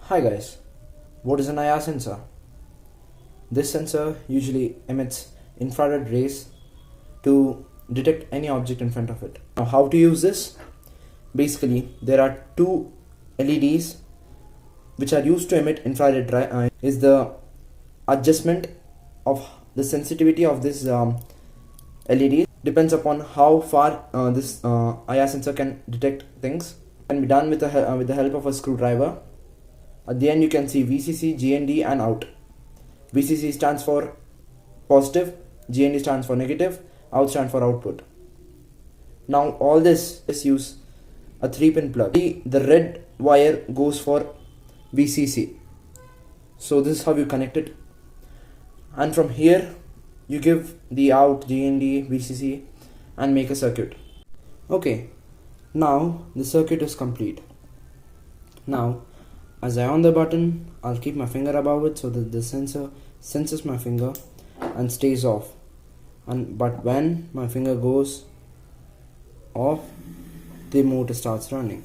Hi guys, what is an IR sensor? This sensor usually emits infrared rays to detect any object in front of it. Now, how to use this? Basically, there are two LEDs which are used to emit infrared ray. Is the adjustment of the sensitivity of this LED depends upon how far this IR sensor can detect things. Can be done with the help of a screwdriver. At the end you can see VCC, GND and out. VCC stands for positive, GND stands for negative, out stands for output. Now all this use a 3-pin plug. The red wire goes for VCC. So this is how you connect it. And from here you give the out, GND, VCC and make a circuit. Okay, now the circuit is complete. Now as I on the button, I'll keep my finger above it so that the sensor senses my finger and stays off. But when my finger goes off, the motor starts running.